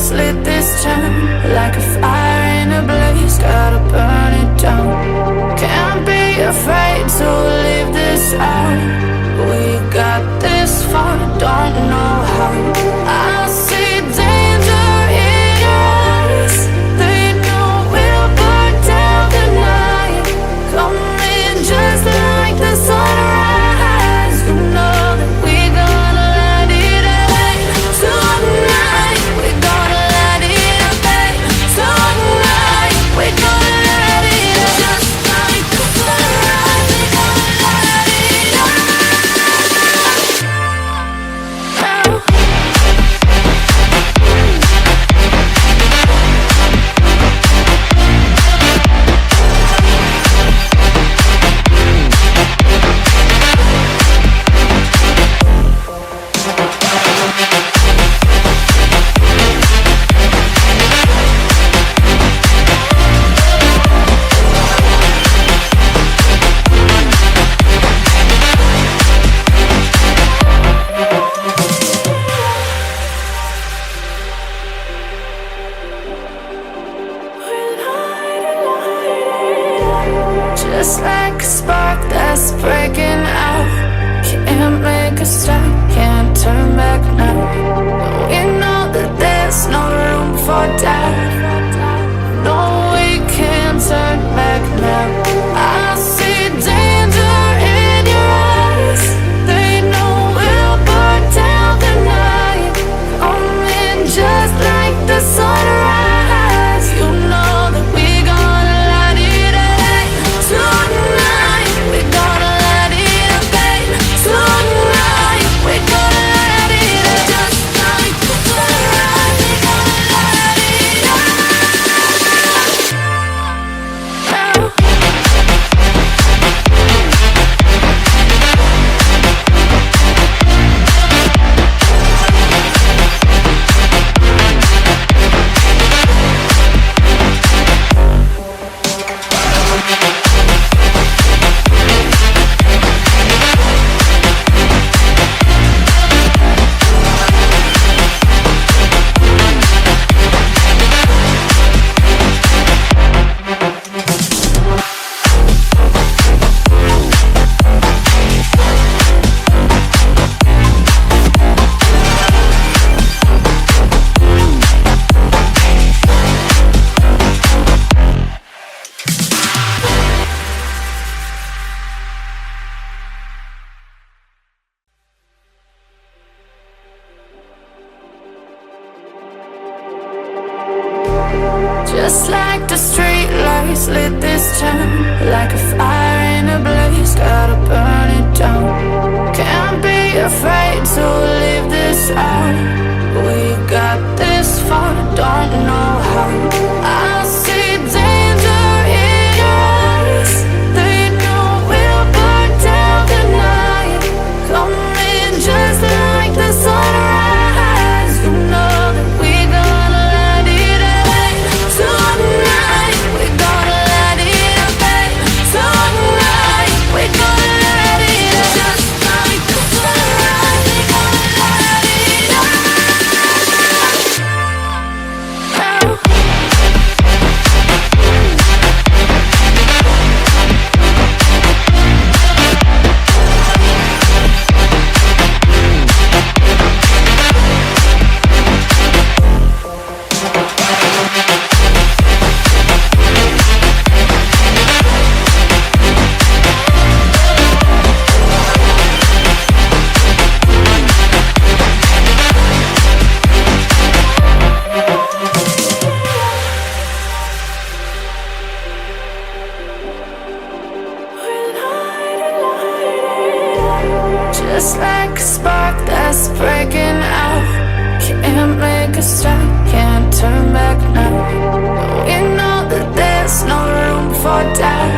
lights lit this town like a fire in a blaze, gotta burn it down. Can't be afraid to leave this out. We got this far, don't know how. I see danger in your eyes. They know we'll burn down the night. Coming just like the sunrise. You know that we gonna light it up tonight. We gonna light it up tonight. We gonna light it up just like the sunrise. We gonna light it up. Just like a spark that's breaking out. Can't make a stop, can't turn back now. We know that there's no room for doubt. No, we can't turn back now. I see danger in your eyes. They know we'll burn down the night. Coming just like the sunrise. You know that we gonna light it up tonight. We gonna light it up tonight. We gonna light it up just like the sunrise. We gonna light it up. Just like the street lights lit this town like a fire in a blaze, gotta burn it down. Can't be afraid to leave this out. We got this far, don't know how. I see danger in your eyes. They know we'll burn down the night. Coming just like the sunrise. You know that we gonna light it up tonight. We gonna light it up tonight. We gonna light it up just like the sunrise. We gonna light it up. Just like a spark that's breaking out. Can't make a stop, can't turn back now. We know that there's no room for doubt.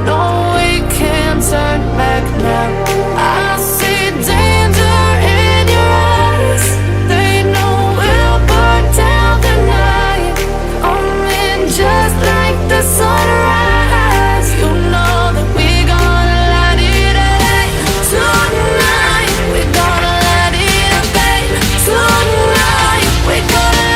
No, we can't turn back now. I see danger in your eyes. They know we'll burn down the night. Coming just like the sunrise. You know that we gonna light it up tonight. We gonna light it up tonight. We gonna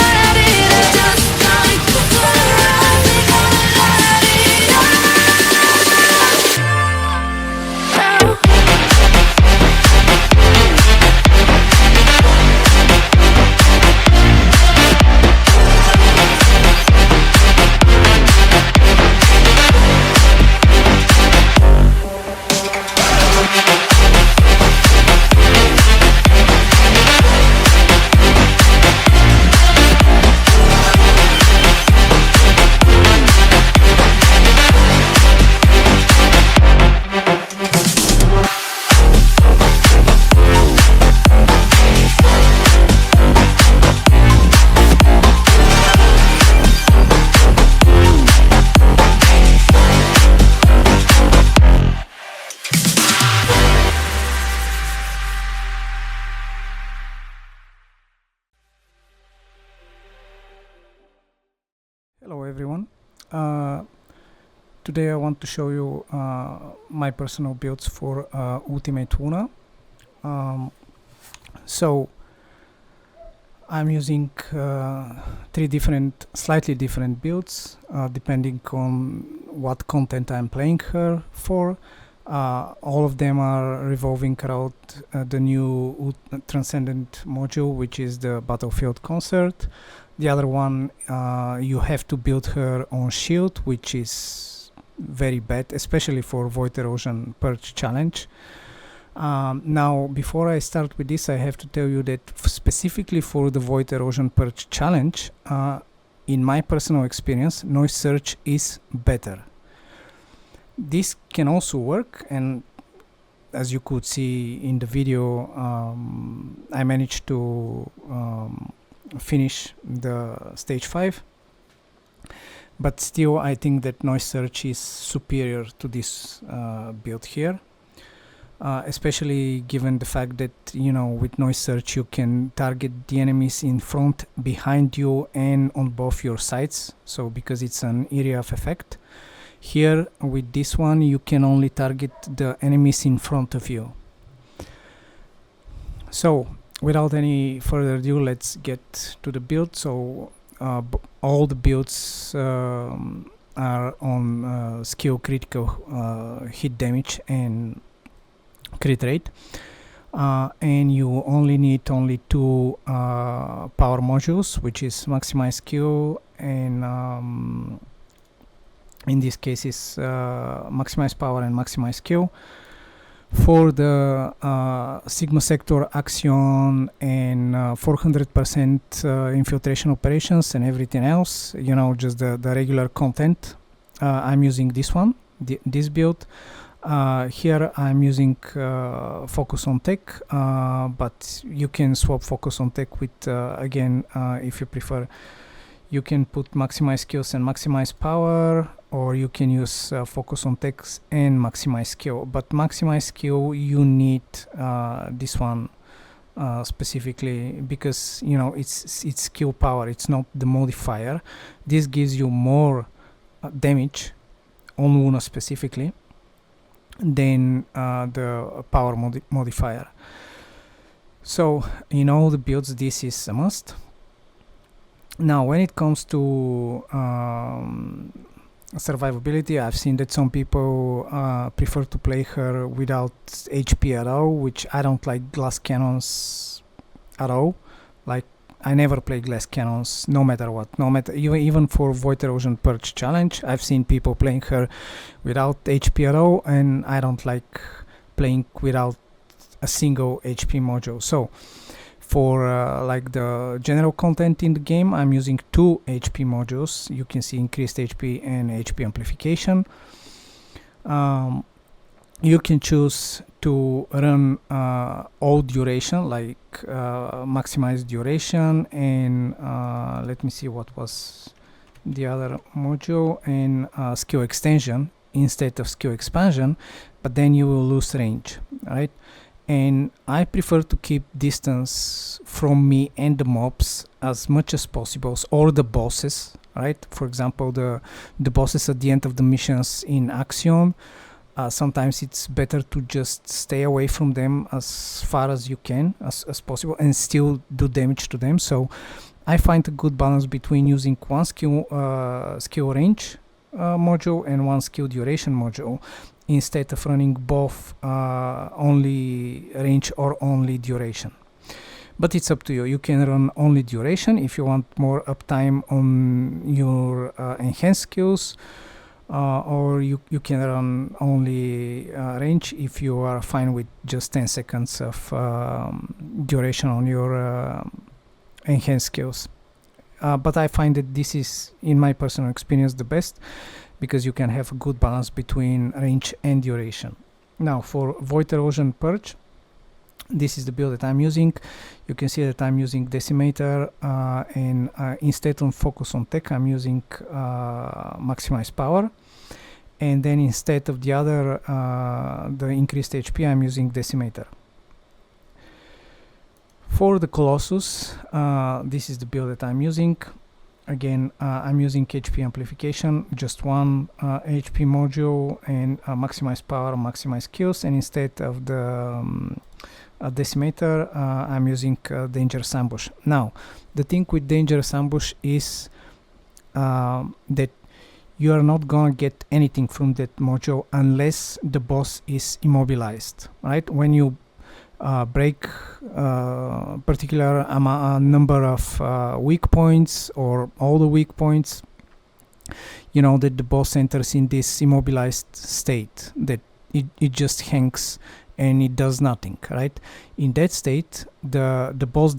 Today I want to show you my personal builds for Ultimate Una. So I'm using three slightly different builds depending on what content I'm playing her for. All of them are revolving around the new Transcendent module, which is the Battlefield Concert. The other one, you have to build her on shield, which is very bad, especially for Void Erosion Purge challenge. Now, before I start with this, I have to tell you that specifically for the Void Erosion Purge challenge, in my personal experience, Noise Search is better. This can also work, and as you could see in the video, I managed to finish the stage 5, but still I think that Noise Search is superior to this build here, especially given the fact that, you know, with Noise Search you can target the enemies in front, behind you, and on both your sides, so because it's an area of effect. Here with this one you can only target the enemies in front of you. So without any further ado, let's get to the build. So all the builds are on skill critical hit damage and crit rate, and you only need two power modules, which is maximize skill and in this case is maximize power and maximize skill. For the Sigma Sector Axion and 400% infiltration operations and everything else, you know, just the regular content, I'm using this one, this build. Here I'm using focus on tech, but you can swap focus on tech with again, if you prefer, you can put maximize skills and maximize power, or you can use focus on text and maximize skill. But maximize skill, you need this one specifically because, you know, it's skill power, it's not the modifier. This gives you more damage on Una specifically than the power modifier. So in all the builds this is a must. Now when it comes to survivability, I've seen that some people prefer to play her without HP at all, which I don't like glass cannons at all. Like, I never play glass cannons no matter what, even for Void Erosion Purge challenge. I've seen people playing her without HP at all, and I don't like playing without a single HP module. So for like the general content in the game, I'm using 2 HP modules. You can see increased HP and HP amplification. You can choose to run all duration, like maximize duration, and let me see what was the other module, and skill extension instead of skill expansion, but then you will lose range, right? And I prefer to keep distance from me and the mobs as much as possible, or the bosses, right? For example, the bosses at the end of the missions in Axion, sometimes it's better to just stay away from them as far as you can, as possible, and still do damage to them. So I find a good balance between using one skill range module and one skill duration module, instead of running both only range or only duration. But it's up to you. You can run only duration if you want more uptime on your enhanced skills, or you can run only range if you are fine with just 10 seconds of duration on your enhanced skills. But I find that this is, in my personal experience, the best, because you can have a good balance between range and duration. Now for Void Erosion Purge, this is the build that I'm using. You can see that I'm using Decimator, and instead of focus on tech, I'm using maximize power, and then instead of the other, the increased HP, I'm using Decimator. For the Colossus, this is the build that I'm using. again, I'm using HP amplification, just one HP module, and maximize power, maximize kills, and instead of the decimator, I'm using dangerous ambush. Now, the thing with dangerous ambush is that you are not gonna get anything from that module unless the boss is immobilized, right? When you break particular number of weak points or all the weak points, you know that the boss enters in this immobilized state, that it just hangs and it does nothing, right? In that state, the boss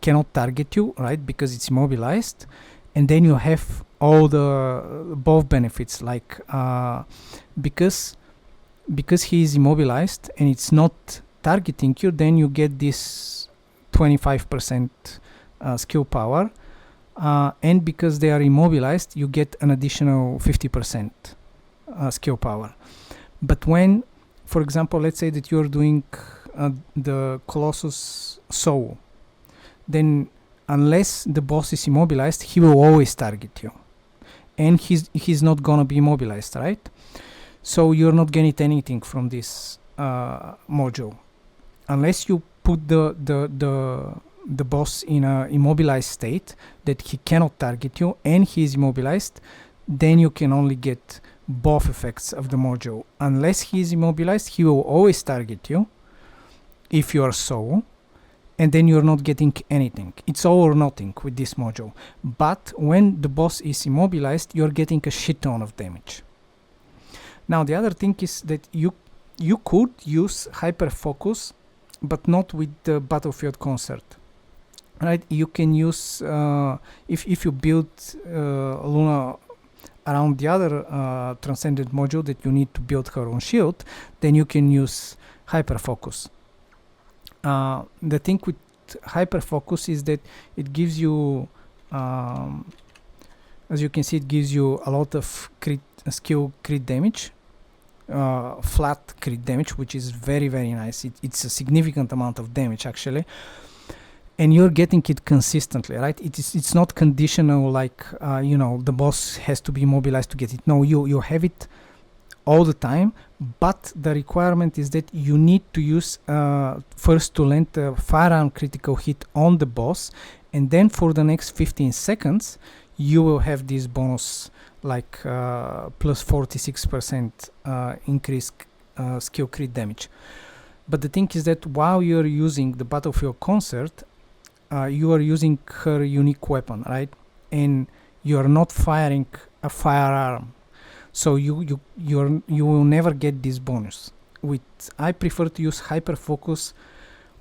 cannot target you, right? Because it's immobilized. And then you have all the both benefits, like because he is immobilized and it's not targeting you, then you get this 25% skill power, and because they are immobilized, you get an additional 50% skill power. But when, for example, let's say that you're doing the Colossus soul, then unless the boss is immobilized, he will always target you, and he's not gonna be immobilized, right? So you're not getting anything from this module unless you put the boss in a immobilized state that he cannot target you and he is immobilized. Then you can only get both effects of the module. Unless he is immobilized, he will always target you if you are so, and then you're not getting anything. It's all or nothing with this module. But when the boss is immobilized, you're getting a shit ton of damage. Now the other thing is that you could use hyper focus, but not with the Battlefield Concert, right? You can use if you build Luna around the other Transcendent module that you need to build her own shield, then you can use hyper focus. The thing with hyper focus is that it gives you, as you can see, it gives you a lot of skill crit damage, flat crit damage, which is very, very nice. It's a significant amount of damage actually, and you're getting it consistently, right? It's not conditional, like the boss has to be mobilized to get it. No, you have it all the time, but the requirement is that you need to use first to land a firearm critical hit on the boss, and then for the next 15 seconds you will have this bonus, like plus 46% increased skill crit damage. But the thing is that while you're using the Battlefield Concert, you are using her unique weapon, right? And you are not firing a firearm, so you will never get this bonus. I prefer to use hyper focus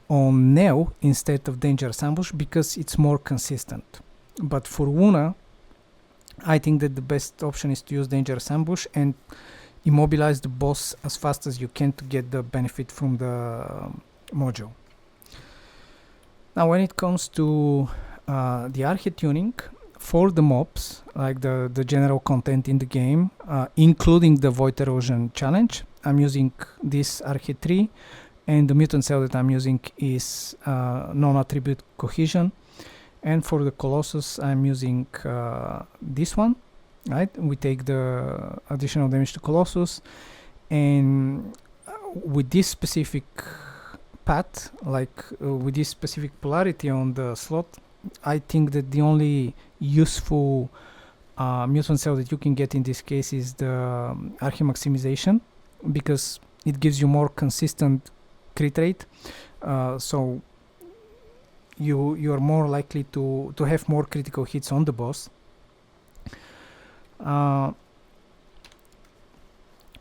on Neo instead of dangerous ambush because it's more consistent. But for Luna, I think that the best option is to use dangerous ambush and immobilize the boss as fast as you can to get the benefit from the module. Now when it comes to the arche tuning for the mobs, like the general content in the game, including the Void Erosion challenge, I'm using this arche 3, and the mutant cell that I'm using is non-attribute cohesion. And for the Colossus, I'm using this one, right? We take the additional damage to Colossus, and with this specific path, like with this specific polarity on the slot, I think that the only useful mutant cell that you can get in this case is the arche maximization, because it gives you more consistent crit rate, so you are more likely to have more critical hits on the boss.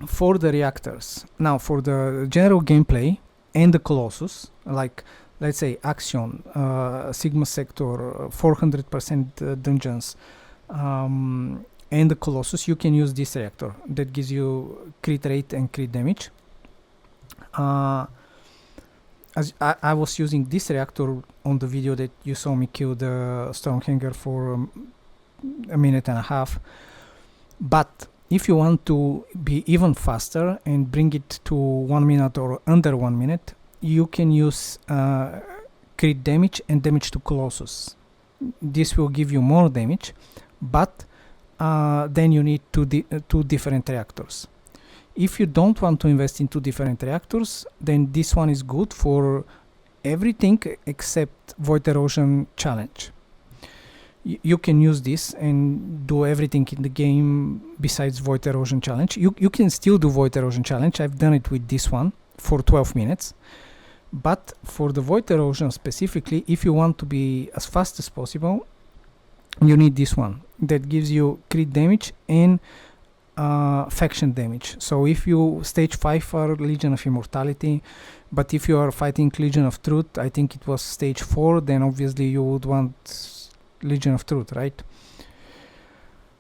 For the reactors, now for the general gameplay and the Colossus, like let's say Axion, Sigma Sector, 400% dungeons, and the Colossus, you can use this reactor that gives you crit rate and crit damage. As I was using this reactor on the video that you saw me kill the Stormhanger for a minute and a half. But if you want to be even faster and bring it to 1 minute or under 1 minute, you can use crit damage and damage to Colossus. this will give you more damage, but then you need two different reactors. If you don't want to invest in two different reactors, then this one is good for everything except void erosion challenge. You can use this and do everything in the game besides void erosion challenge. You can still do void erosion challenge. I've done it with this one for 12 minutes. But for the void erosion specifically, if you want to be as fast as possible, you need this one that gives you crit damage and faction damage. So if you stage 5 are Legion of Immortality, but if you are fighting Legion of Truth, I think it was stage 4, then obviously you would want Legion of Truth, right?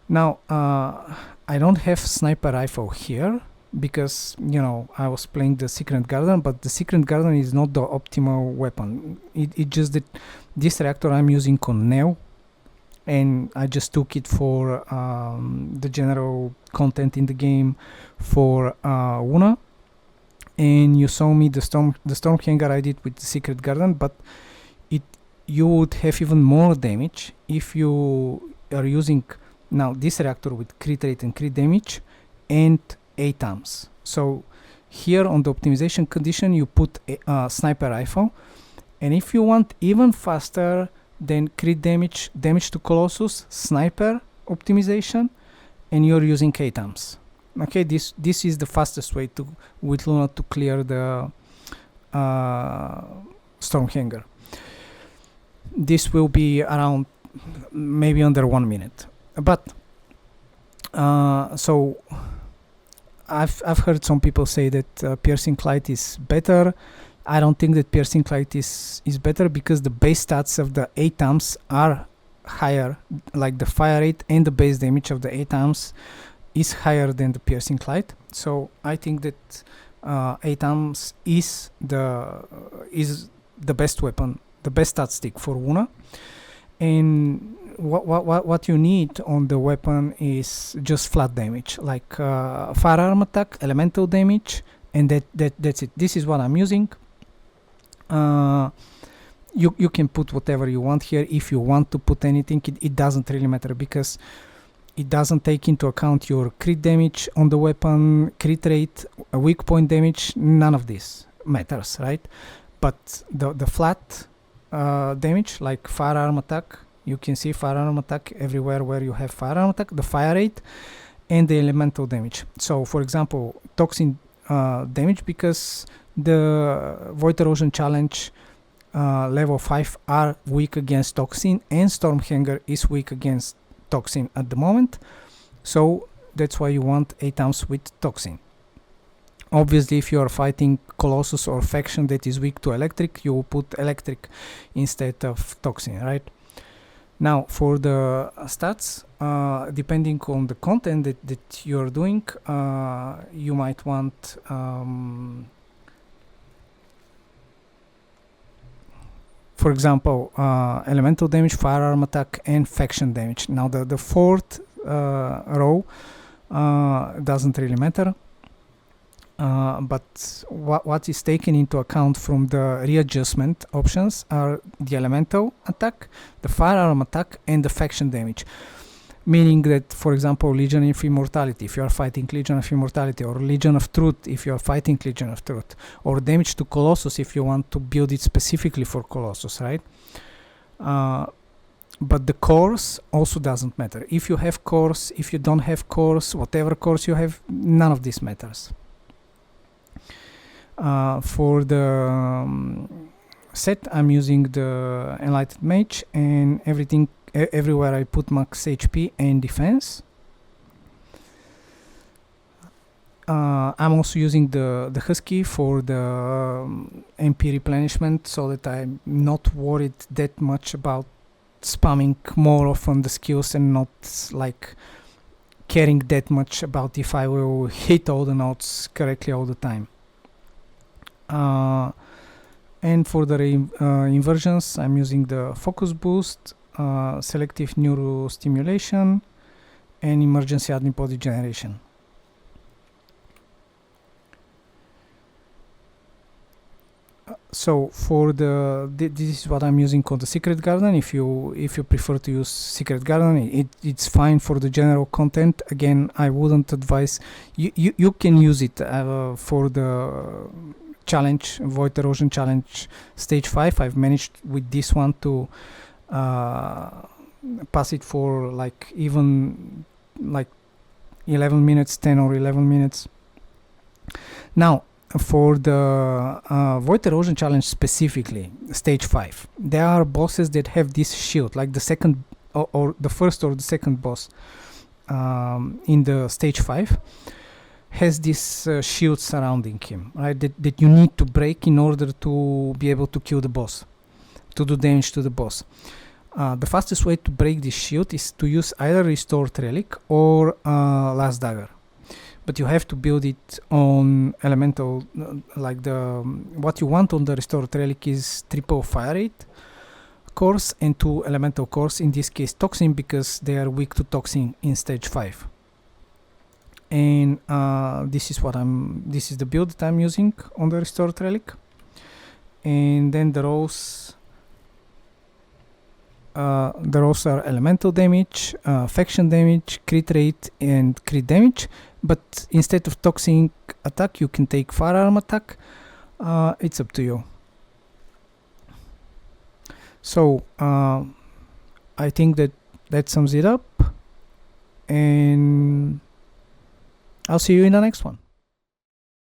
Now I don't have sniper rifle here because, you know, I was playing the Secret Garden, but the Secret Garden is not the optimal weapon. It just that this reactor I'm using on Neo, and I just took it for the general content in the game for Una. And you saw me the Stormhanger I did with the Secret Garden, but you would have even more damage if you are using now this reactor with crit rate and crit damage and ATAMs. So here on the optimization condition you put a sniper rifle, and if you want even faster than crit damage to Colossus, sniper optimization, and you're using ATAMs. Okay, this is the fastest way to with Luna to clear the Stormhanger. This will be around maybe under 1 minute, but so I've heard some people say that piercing light is better. I don't think that piercing light is better because the base stats of the ATAMs are higher, like the fire rate and the base damage of the ATAMs is higher than the piercing light. So I think that ATAMs is the best weapon, the best stat stick for Una. And what you need on the weapon is just flat damage, like firearm attack, elemental damage, and that's it. This is what I'm using. You can put whatever you want here. If you want to put anything, it doesn't really matter because it doesn't take into account your crit damage on the weapon, crit rate, weak point damage. None of this matters, right? But the flat damage, like firearm attack, you can see firearm attack everywhere where you have firearm attack, the fire rate, and the elemental damage. So for example, toxin damage, because the void erosion challenge level 5 are weak against toxin, and Stormhanger is weak against toxin at the moment, so that's why you want ATAMs with toxin. Obviously, if you are fighting Colossus or faction that is weak to electric, you will put electric instead of toxin, right? Now for the stats, depending on the content that you're doing, you might want for example, elemental damage, firearm attack, and faction damage. Now the fourth row doesn't really matter, but what is taken into account from the readjustment options are the elemental attack, the firearm attack, and the faction damage. Meaning that, for example, Legion of Immortality, if you are fighting Legion of Immortality, or Legion of Truth, if you are fighting Legion of Truth, or damage to Colossus, if you want to build it specifically for Colossus, right? But the cores also doesn't matter. If you have cores, if you don't have cores, whatever cores you have, none of this matters. For the set, I'm using the Enlightened Mage, and everywhere I put max HP and defense. I'm also using the Husky for the MP replenishment, so that I'm not worried that much about spamming more often the skills and not like caring that much about if I will hit all the notes correctly all the time. And for the inversions, I'm using the Focus Boost, Selective Neurostimulation, and Emergency Antibody Generation. So for this is what I'm using on the Secret Garden. If you prefer to use Secret Garden, it's fine for the general content. Again, I wouldn't advise you can use it for the challenge, Void Erosion Challenge Stage 5. I've managed with this one to pass it for like even like 11 minutes, 10 or 11 minutes. Now for the Void Erosion Challenge specifically, Stage 5, there are bosses that have this shield, like the second or the first or the second boss in the Stage 5 has this shield surrounding him, right, that you need to break in order to be able to kill the boss, to do damage to the boss. The fastest way to break this shield is to use either Restored Relic or Last Dagger. But you have to build it on elemental, like what you want on the Restored Relic is triple fire rate cores and 2 elemental cores, in this case Toxin, because they are weak to Toxin in Stage 5. And this is the build that I'm using on the Restored Relic. And then the rows are elemental damage, faction damage, crit rate, and crit damage. But instead of toxic attack, you can take firearm attack. It's up to you. So I think that sums it up, and I'll see you in the next one.